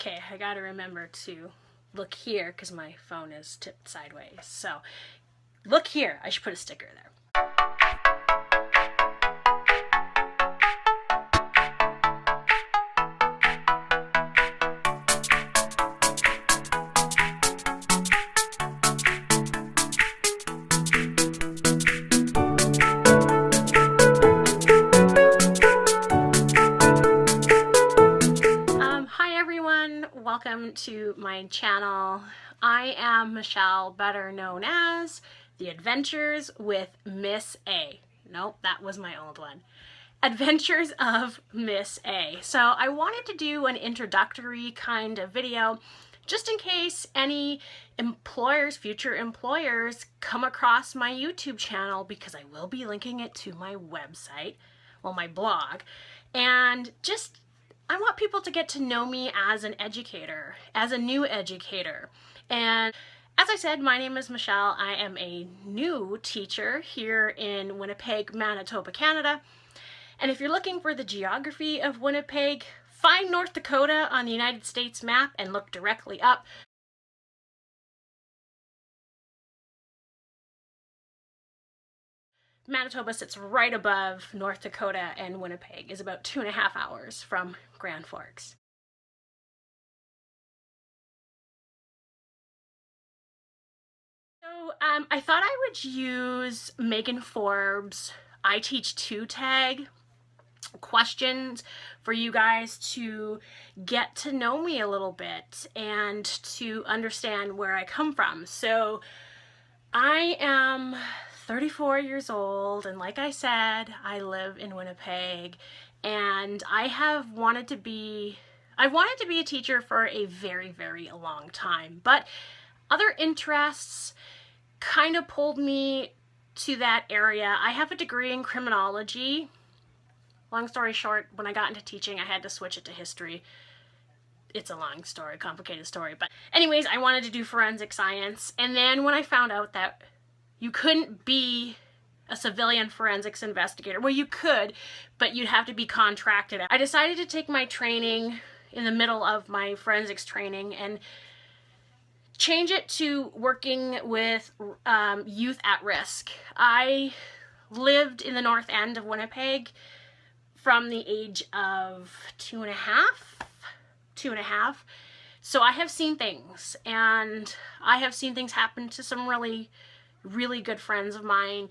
Okay, I gotta remember to look here because my phone is tipped sideways. So look here. I should put a sticker there. Hi everyone, welcome to my channel. I am Michelle, better known as The Adventures with Miss A. Nope, that was my old one. Adventures of Miss A. So I wanted to do an introductory kind of video just in case any employers, future employers, come across my YouTube channel, because I will be linking it to my website, well, my blog, and just I want people to get to know me as an educator, as a new educator. And as I said, my name is Michelle. I am a new teacher here in Winnipeg, Manitoba, Canada. And if you're looking for the geography of Winnipeg, find North Dakota on the United States map and look directly up. Manitoba sits right above North Dakota, and Winnipeg is about 2.5 hours from Grand Forks. So I thought I would use Megan Forbes' I Teach Too tag questions for you guys to get to know me a little bit and to understand where I come from. So I am 34 years old, and like I said, I live in Winnipeg, and I wanted to be a teacher for a very, very long time, but other interests kind of pulled me to that area. I have a degree in criminology. Long story short, when I got into teaching, I had to switch it to history. It's a long story, complicated story, but anyways, I wanted to do forensic science, and then when I found out that you couldn't be a civilian forensics investigator, well, you could, but you'd have to be contracted. I decided to take my training in the middle of my forensics training and change it to working with youth at risk. I lived in the north end of Winnipeg from the age of two and a half. So I have seen things, and I have seen things happen to some really good friends of mine,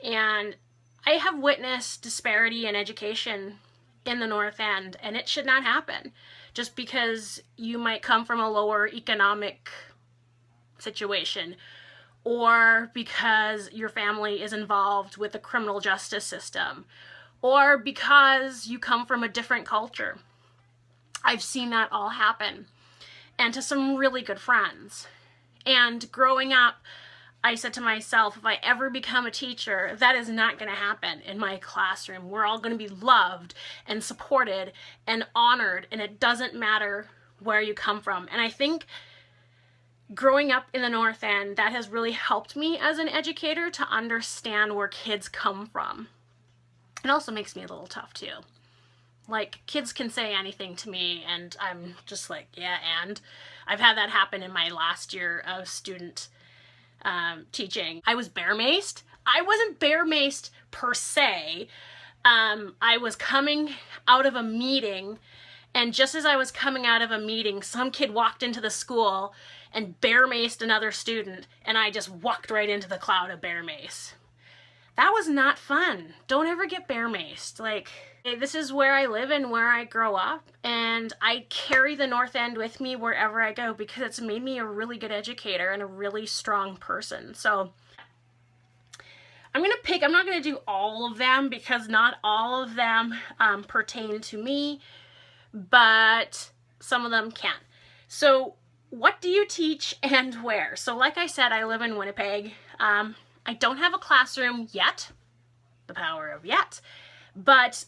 and I have witnessed disparity in education in the north end, and it should not happen just because you might come from a lower economic situation, or because your family is involved with the criminal justice system, or because you come from a different culture. I've seen that all happen, and to some really good friends. And growing up, I said to myself, if I ever become a teacher, that is not going to happen in my classroom. We're all going to be loved and supported and honored, and it doesn't matter where you come from. And I think growing up in the north end, that has really helped me as an educator to understand where kids come from. It also makes me a little tough too. Like, kids can say anything to me, and I'm just like, yeah, and I've had that happen in my last year of student teaching. I was bear-maced. I wasn't bear-maced per se. I was coming out of a meeting, and just as I was coming out of a meeting, some kid walked into the school and bear-maced another student, and I just walked right into the cloud of bear mace. That was not fun. Don't ever get bear-maced. Like, this is where I live and where I grow up, and I carry the north end with me wherever I go because it's made me a really good educator and a really strong person. So I'm not gonna do all of them because not all of them pertain to me, but some of them can. So what do you teach and where? So like I said, I live in Winnipeg. I don't have a classroom yet, the power of yet, but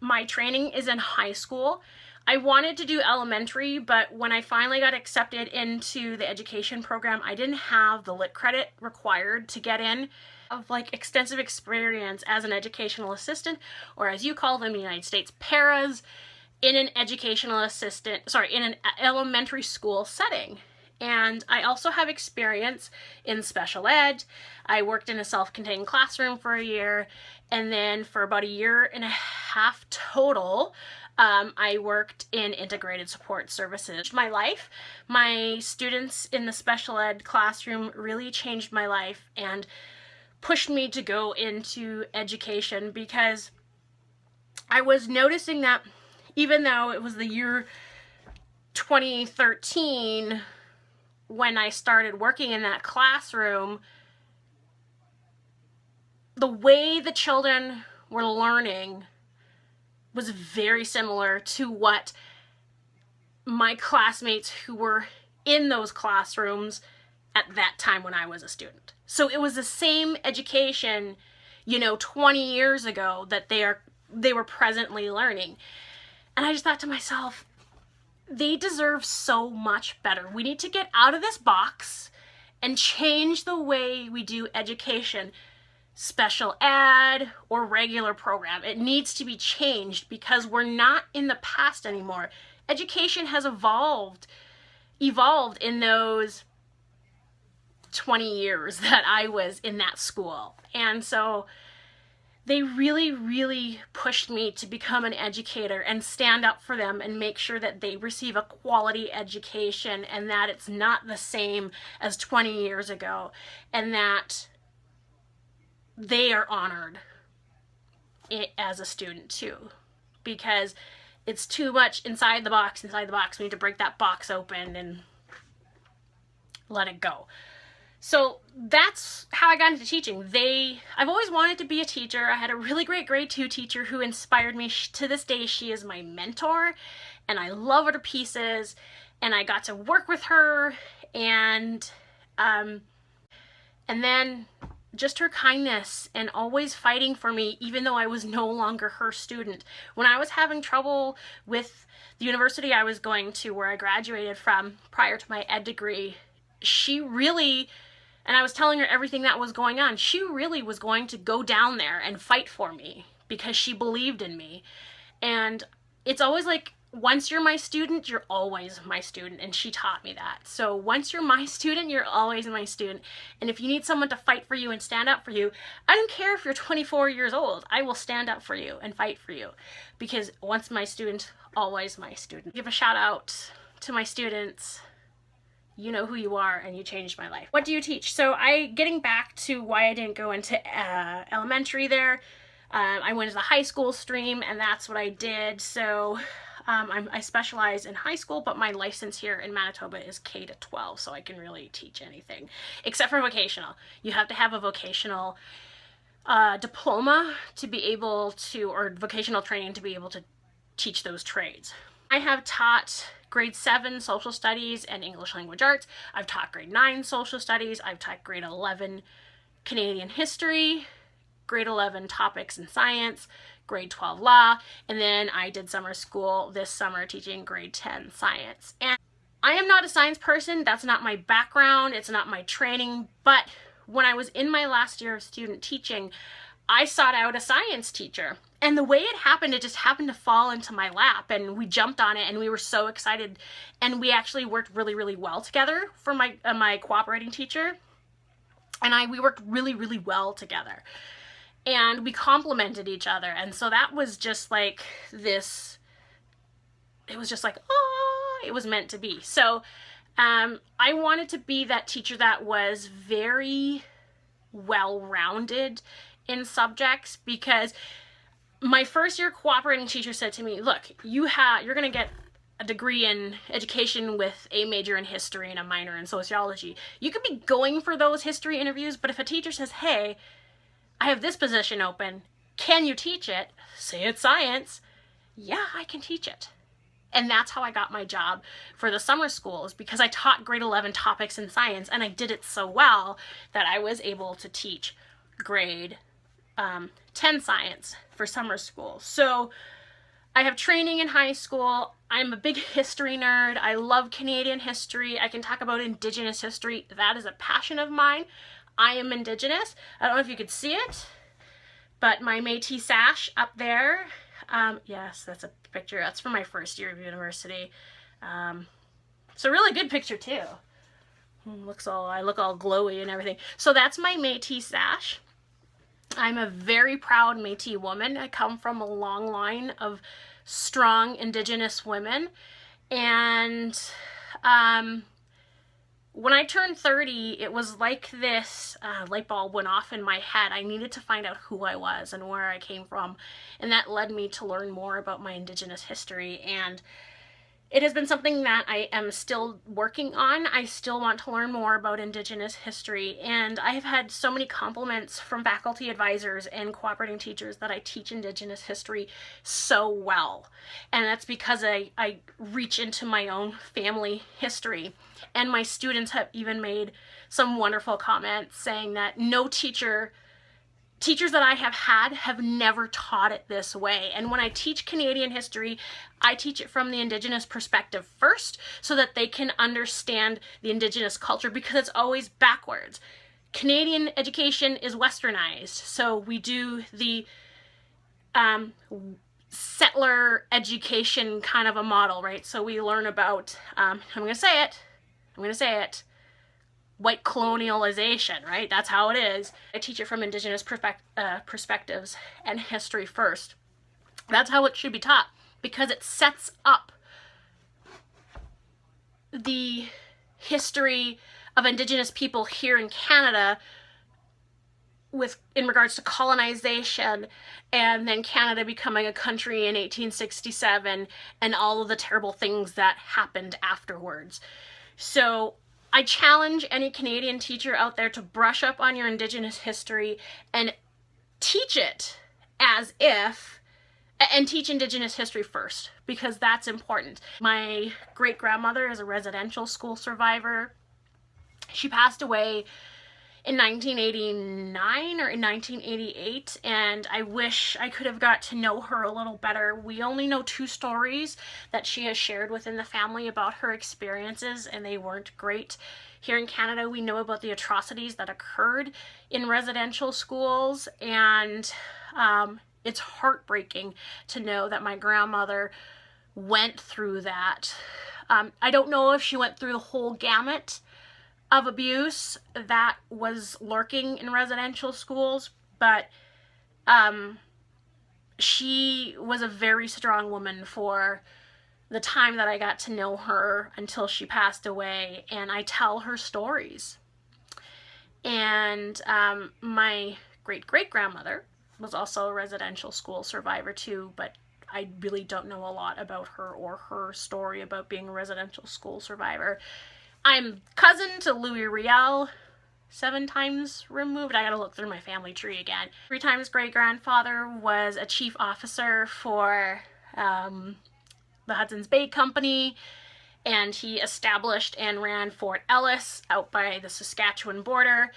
my training is in high school. I wanted to do elementary, but when I finally got accepted into the education program, I didn't have the lit credit required to get in. Of like extensive experience as an educational assistant, or as you call them in the United States, paras, in an in an elementary school setting. And I also have experience in special ed. I worked in a self-contained classroom for a year, and then for about a year and a half total, I worked in integrated support services. My life, my students in the special ed classroom really changed my life and pushed me to go into education, because I was noticing that even though it was the year 2013 when I started working in that classroom, the way the children were learning was very similar to what my classmates who were in those classrooms at that time when I was a student. So it was the same education, 20 years ago that they were presently learning. And I just thought to myself, they deserve so much better. We need to get out of this box and change the way we do education, special ed or regular program. It needs to be changed because we're not in the past anymore. Education has evolved in those 20 years that I was in that school. And so they really, really pushed me to become an educator and stand up for them and make sure that they receive a quality education and that it's not the same as 20 years ago, and that they are honored as a student too, because it's too much inside the box. We need to break that box open and let it go. So that's how I got into teaching. I've always wanted to be a teacher. I had a really great grade 2 teacher who inspired me. To this day, she is my mentor, and I love her to pieces. And I got to work with her, and then just her kindness and always fighting for me, even though I was no longer her student. When I was having trouble with the university I was going to, where I graduated from prior to my ed degree, she really, and I was telling her everything that was going on, she really was going to go down there and fight for me because she believed in me. And it's always like, once you're my student, you're always my student, and she taught me that. So once you're my student, you're always my student. And if you need someone to fight for you and stand up for you, I don't care if you're 24 years old, I will stand up for you and fight for you, because once my student, always my student. Give a shout out to my students. You know who you are, and you changed my life. What do you teach? So getting back to why I didn't go into elementary there, I went to the high school stream, and that's what I did. So I specialize in high school, but my license here in Manitoba is K to 12, so I can really teach anything except for vocational. You have to have a vocational diploma to be able to, or vocational training to be able to teach those trades. I have taught grade 7 social studies and English language arts. I've taught grade 9 social studies. I've taught grade 11 Canadian history, grade 11 topics in science, grade 12 law, and then I did summer school this summer teaching grade 10 science. And I am not a science person. That's not my background. It's not my training. But when I was in my last year of student teaching, I sought out a science teacher. And the way it happened, it just happened to fall into my lap, and we jumped on it, and we were so excited. And we actually worked really, really well together for my cooperating teacher. And we worked really, really well together. And we complemented each other. And so that was just like this, it was just like, oh, it was meant to be. So I wanted to be that teacher that was very well-rounded in subjects, because my first year cooperating teacher said to me, look, you're going to get a degree in education with a major in history and a minor in sociology. You could be going for those history interviews, but if a teacher says, hey, I have this position open, can you teach it? Say it's science. Yeah, I can teach it. And that's how I got my job for the summer schools, because I taught grade 11 topics in science, and I did it so well that I was able to teach grade 10 science for summer school. So I have training in high school. I'm a big history nerd. I love Canadian history. I can talk about Indigenous history. That is a passion of mine. I am Indigenous. I don't know if you could see it, but my Métis sash up there Yes, that's a picture. That's from my first year of university. It's a really good picture too. I look all glowy and everything. So that's my Métis sash. I'm a very proud Métis woman. I come from a long line of strong Indigenous women. And when I turned 30, it was like this light bulb went off in my head. I needed to find out who I was and where I came from. And that led me to learn more about my Indigenous history. And it has been something that I am still working on. I still want to learn more about Indigenous history, and I have had so many compliments from faculty advisors and cooperating teachers that I teach Indigenous history so well. And that's because I reach into my own family history. And my students have even made some wonderful comments saying that no teachers that I have never taught it this way. And when I teach Canadian history, I teach it from the Indigenous perspective first so that they can understand the Indigenous culture, because it's always backwards. Canadian education is westernized, so we do the settler education kind of a model, right? So we learn about, I'm going to say it, white colonialization, right? That's how it is. I teach it from Indigenous perspectives and history first. That's how it should be taught, because it sets up the history of Indigenous people here in Canada in regards to colonization, and then Canada becoming a country in 1867 and all of the terrible things that happened afterwards. So I challenge any Canadian teacher out there to brush up on your Indigenous history and teach it and teach Indigenous history first, because that's important. My great-grandmother is a residential school survivor. She passed away in 1989 or in 1988, and I wish I could have got to know her a little better. We only know 2 stories that she has shared within the family about her experiences, and they weren't great. Here in Canada, we know about the atrocities that occurred in residential schools, and it's heartbreaking to know that my grandmother went through that. I don't know if she went through the whole gamut of abuse that was lurking in residential schools, but she was a very strong woman for the time that I got to know her until she passed away, and I tell her stories. And my great-great-grandmother was also a residential school survivor too, but I really don't know a lot about her or her story about being a residential school survivor. I'm cousin to Louis Riel, 7 times removed. I gotta look through my family tree again. 3 times great-grandfather was a chief officer for the Hudson's Bay Company, and he established and ran Fort Ellis out by the Saskatchewan border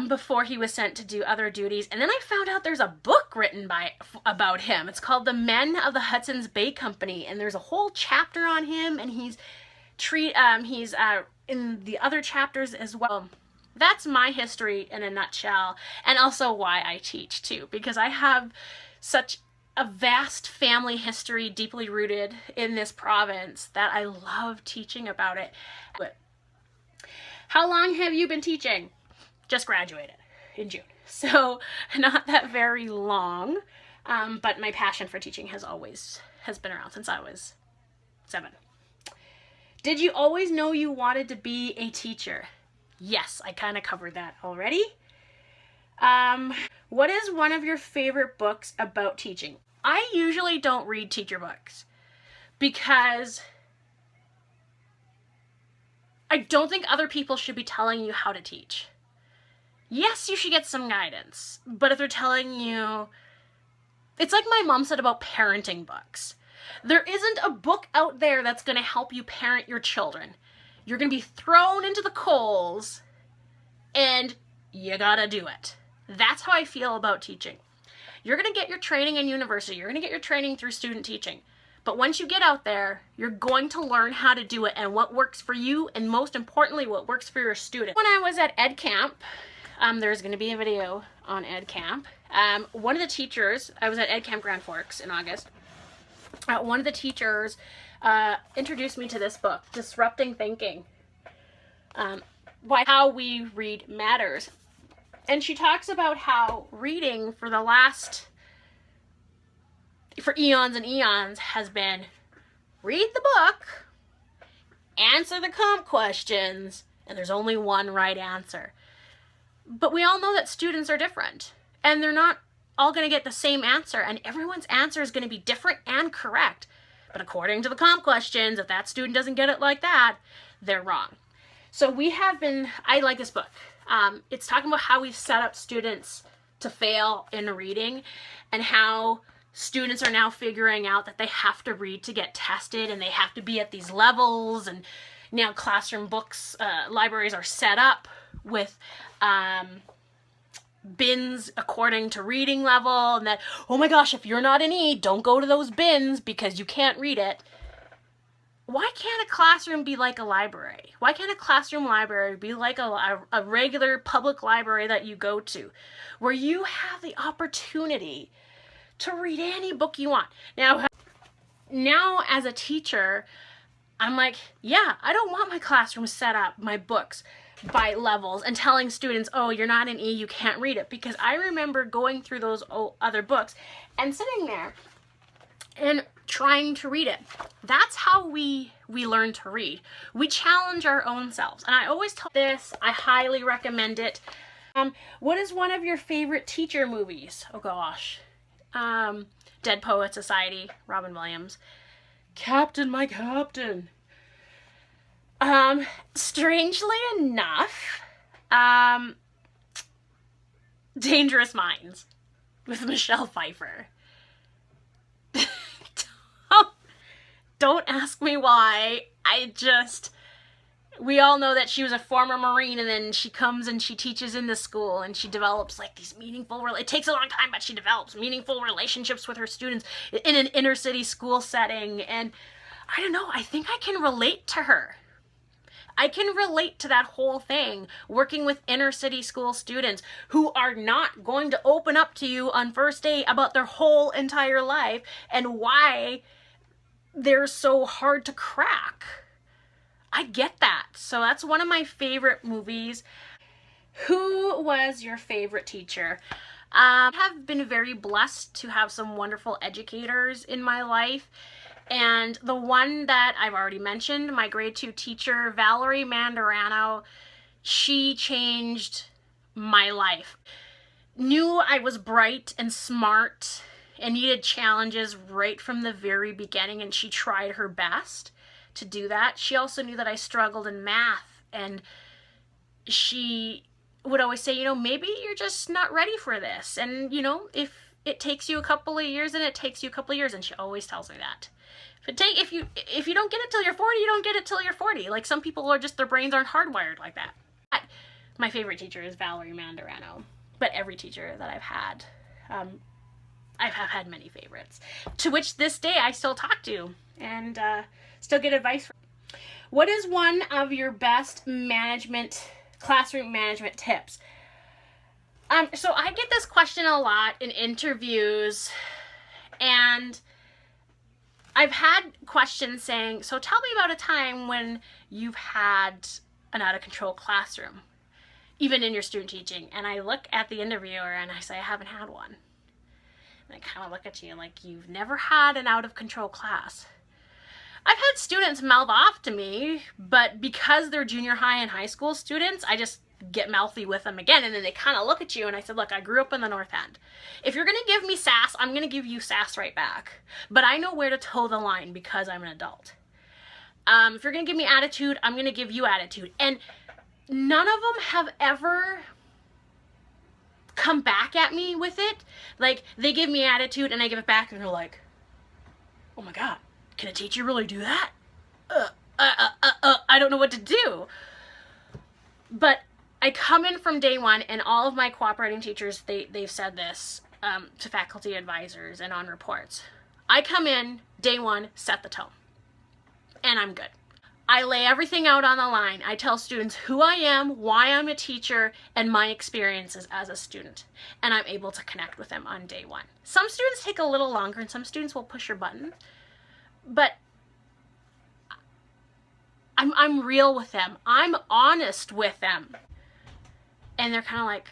before he was sent to do other duties. And then I found out there's a book written about him. It's called The Men of the Hudson's Bay Company, and there's a whole chapter on him, and he's in the other chapters as well. That's my history in a nutshell, and also why I teach too, because I have such a vast family history deeply rooted in this province that I love teaching about it. How long have you been teaching? Just graduated in June, so not that very long, but my passion for teaching has been around since I was 7. Did you always know you wanted to be a teacher? Yes, I kind of covered that already. What is one of your favorite books about teaching? I usually don't read teacher books because I don't think other people should be telling you how to teach. Yes, you should get some guidance, but if they're telling you, it's like my mom said about parenting books. There isn't a book out there that's going to help you parent your children. You're going to be thrown into the coals, and you gotta do it. That's how I feel about teaching. You're going to get your training in university. You're going to get your training through student teaching. But once you get out there, you're going to learn how to do it and what works for you, and most importantly, what works for your student. When I was at Ed Camp, there's going to be a video on Ed Camp. One of the teachers, I was at Ed Camp Grand Forks in August, one of the teachers introduced me to this book, Disrupting Thinking, Why How We Read Matters. And she talks about how reading for eons and eons has been read the book, answer the comp questions, and there's only one right answer. But we all know that students are different, and they're not all going to get the same answer, and everyone's answer is going to be different and correct. But according to the comp questions, if that student doesn't get it like that, they're wrong. So I like this book. It's talking about how we've set up students to fail in reading, and how students are now figuring out that they have to read to get tested, and they have to be at these levels. And now classroom books, libraries are set up with bins according to reading level, and that, oh my gosh, if you're not an E, don't go to those bins because you can't read it. Why can't a classroom be like a library? Why can't a classroom library be like a regular public library that you go to, where you have the opportunity to read any book you want? Now as a teacher, I'm like, yeah, I don't want my classroom set up, my books, by levels and telling students, oh, you're not an E, you can't read it. Because I remember going through those other books and sitting there and trying to read it. That's how we learn to read. We challenge our own selves. And I always tell this, I highly recommend it. What is one of your favorite teacher movies? Oh gosh. Dead Poet Society, Robin Williams. Captain, my captain. Strangely enough, Dangerous Minds with Michelle Pfeiffer. Don't ask me why. We all know that she was a former Marine, and then she comes and she teaches in the school, and she develops like these it takes a long time, but she develops meaningful relationships with her students in an inner city school setting. And I don't know, I think I can relate to her. I can relate to that whole thing, working with inner city school students who are not going to open up to you on first date about their whole entire life and why they're so hard to crack. I get that. So that's one of my favorite movies. Who was your favorite teacher? I have been very blessed to have some wonderful educators in my life. And the one that I've already mentioned, my grade 2 teacher, Valerie Mandarano, she changed my life. Knew I was bright and smart and needed challenges right from the very beginning, and she tried her best to do that. She also knew that I struggled in math, and she would always say, maybe you're just not ready for this. And, if it takes you a couple of years, then it takes you a couple of years. And she always tells me that. If you don't get it till you're 40, you don't get it till you're 40. Like, some people are just, their brains aren't hardwired like that. My favorite teacher is Valerie Mandarano. But every teacher that I've had, I've had many favorites, to which this day I still talk to and still get advice from. What is one of your best classroom management tips? So I get this question a lot in interviews, and I've had questions saying, so tell me about a time when you've had an out-of-control classroom, even in your student teaching. And I look at the interviewer and I say, I haven't had one. And I kind of look at you like, you've never had an out-of-control class. I've had students mouth off to me, but because they're junior high and high school students, I just get mouthy with them again. And then they kind of look at you, and I said, look, I grew up in the North End. If you're going to give me sass, I'm going to give you sass right back. But I know where to toe the line because I'm an adult. If you're going to give me attitude, I'm going to give you attitude. And none of them have ever come back at me with it. Like, they give me attitude and I give it back, and they're like, oh my God, can a teacher really do that? I don't know what to do. But I come in from day one, and all of my cooperating teachers, they've said this to faculty advisors and on reports. I come in day one, set the tone, and I'm good. I lay everything out on the line. I tell students who I am, why I'm a teacher, and my experiences as a student. And I'm able to connect with them on day one. Some students take a little longer, and some students will push your button. But I'm real with them. I'm honest with them. And they're kind of like,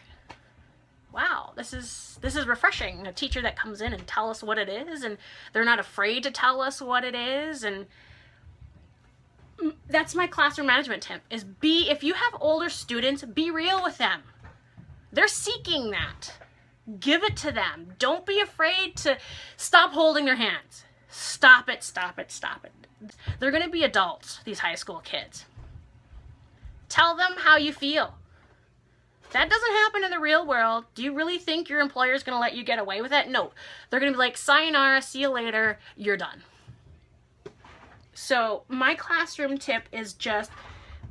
wow, this is refreshing. A teacher that comes in and tell us what it is, and they're not afraid to tell us what it is. And that's my classroom management tip, is if you have older students, be real with them. They're seeking that. Give it to them. Don't be afraid to stop holding their hands. Stop it, stop it, stop it. They're going to be adults, these high school kids. Tell them how you feel. That doesn't happen in the real world. Do you really think your employer is going to let you get away with it? No. They're going to be like, sayonara, see you later, you're done. So my classroom tip is just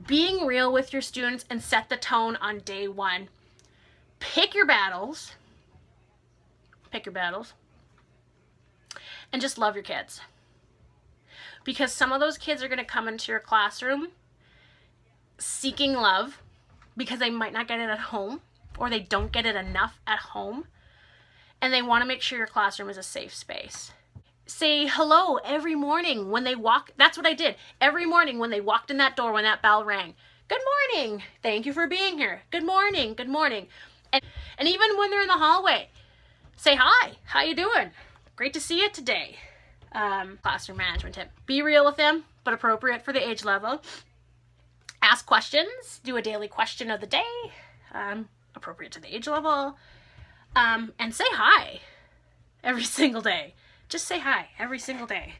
being real with your students and set the tone on day one. Pick your battles. Pick your battles. And just love your kids. Because some of those kids are going to come into your classroom seeking love because they might not get it at home, or they don't get it enough at home, and they want to make sure your classroom is a safe space. Say hello every morning when they walk. That's what I did. Every morning when they walked in that door, when that bell rang. Good morning. Thank you for being here. Good morning. Good morning. And even when they're in the hallway, say hi. How you doing? Great to see you today. Classroom management tip. Be real with them, but appropriate for the age level. Ask questions. Do a daily question of the day, appropriate to the age level. And say hi every single day. Just say hi every single day.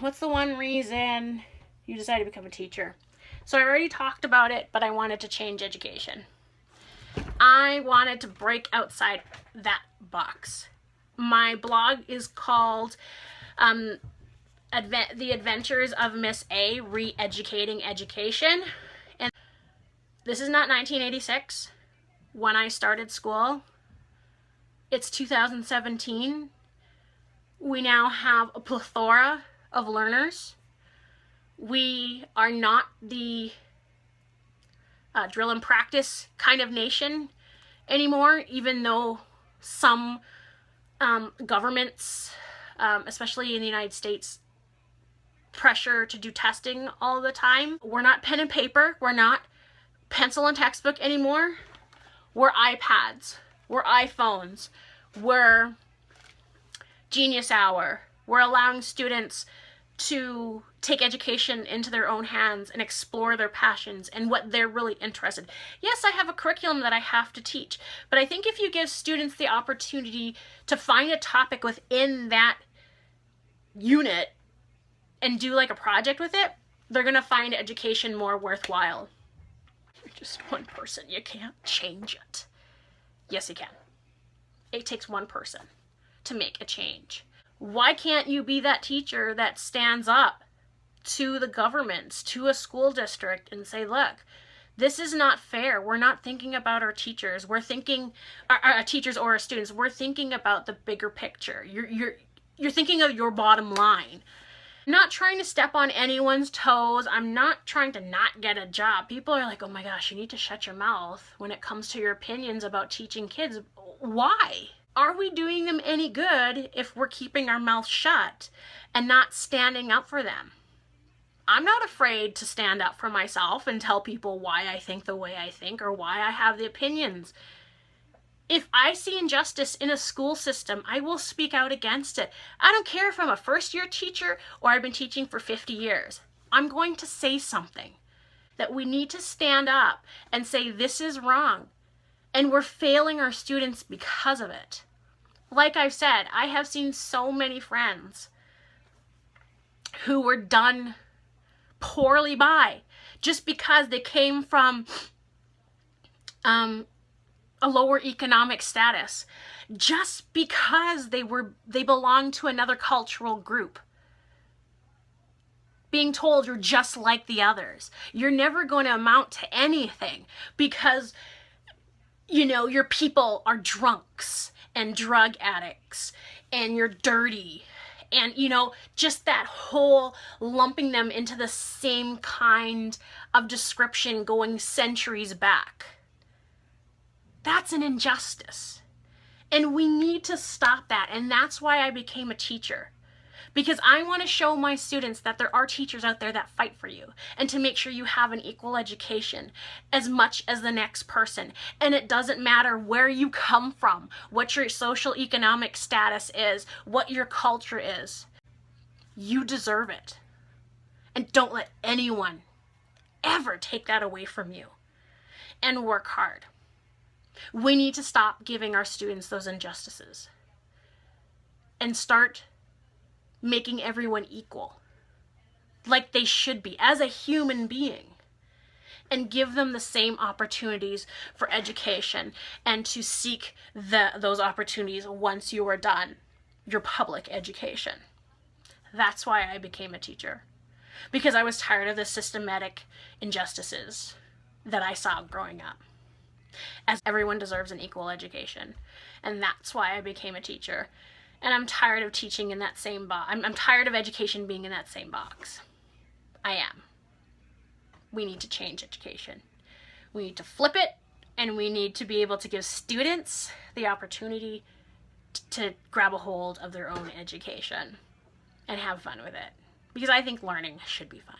What's the one reason you decided to become a teacher? So I already talked about it, but I wanted to change education. I wanted to break outside that box. My blog is called The Adventures of Miss A, Re-Educating Education. And this is not 1986 when I started school. It's 2017. We now have a plethora of learners. We are not the drill and practice kind of nation anymore, even though some governments, especially in the United States, pressure to do testing all the time. We're not pen and paper. We're not pencil and textbook anymore. We're iPads. We're iPhones. We're Genius Hour. We're allowing students to take education into their own hands and explore their passions and what they're really interested in. Yes, I have a curriculum that I have to teach, but I think if you give students the opportunity to find a topic within that unit and do like a project with it, they're going to find education more worthwhile. You're just one person. You can't change it. Yes, you can. It takes one person to make a change. Why can't you be that teacher that stands up to the governments, to a school district, and say, look, this is not fair. We're not thinking about our teachers. We're thinking, our teachers or our students, we're thinking about the bigger picture. You're thinking of your bottom line. I'm not trying to step on anyone's toes. I'm not trying to not get a job. People are like, oh my gosh, you need to shut your mouth when it comes to your opinions about teaching kids. Why? Are we doing them any good if we're keeping our mouth shut and not standing up for them? I'm not afraid to stand up for myself and tell people why I think the way I think or why I have the opinions. If I see injustice in a school system, I will speak out against it. I don't care if I'm a first-year teacher or I've been teaching for 50 years. I'm going to say something. That we need to stand up and say this is wrong. And we're failing our students because of it. Like I've said, I have seen so many friends who were done poorly by just because they came from a lower economic status, just because they belonged to another cultural group. Being told you're just like the others. You're never going to amount to anything because, you know, your people are drunks and drug addicts and you're dirty And, you know, just that whole lumping them into the same kind of description going centuries back. That's an injustice. And we need to stop that. And that's why I became a teacher. Because I want to show my students that there are teachers out there that fight for you and to make sure you have an equal education as much as the next person. And it doesn't matter where you come from, what your social economic status is, what your culture is. You deserve it. And don't let anyone ever take that away from you. And work hard. We need to stop giving our students those injustices and start making everyone equal, like they should be as a human being, and give them the same opportunities for education and to seek those opportunities once you are done your public education. That's why I became a teacher, because I was tired of the systematic injustices that I saw growing up. As everyone deserves an equal education, and that's why I became a teacher. And I'm tired of teaching in that same box. I'm tired of education being in that same box. I am. We need to change education. We need to flip it, and we need to be able to give students the opportunity to grab a hold of their own education and have fun with it. Because I think learning should be fun.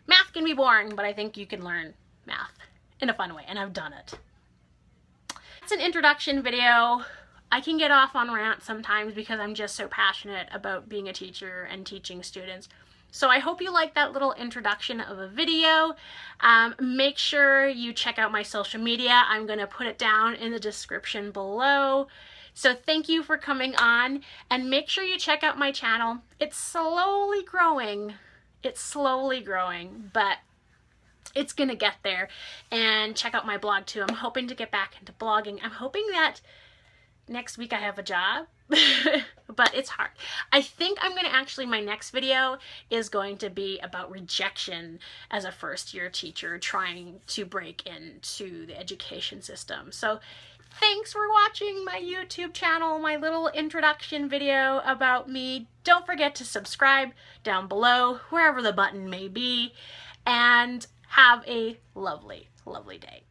Math can be boring, but I think you can learn math in a fun way, and I've done it. It's an introduction video. I can get off on rants sometimes because I'm just so passionate about being a teacher and teaching students. So I hope you like that little introduction of a video. Make sure you check out my social media. I'm going to put it down in the description below. So thank you for coming on, and make sure you check out my channel. It's slowly growing. It's slowly growing, but it's going to get there. And check out my blog too. I'm hoping to get back into blogging. I'm hoping that next week I have a job, but it's hard. I think I'm going to actually, my next video is going to be about rejection as a first-year teacher trying to break into the education system. So thanks for watching my YouTube channel, my little introduction video about me. Don't forget to subscribe down below, wherever the button may be, and have a lovely, lovely day.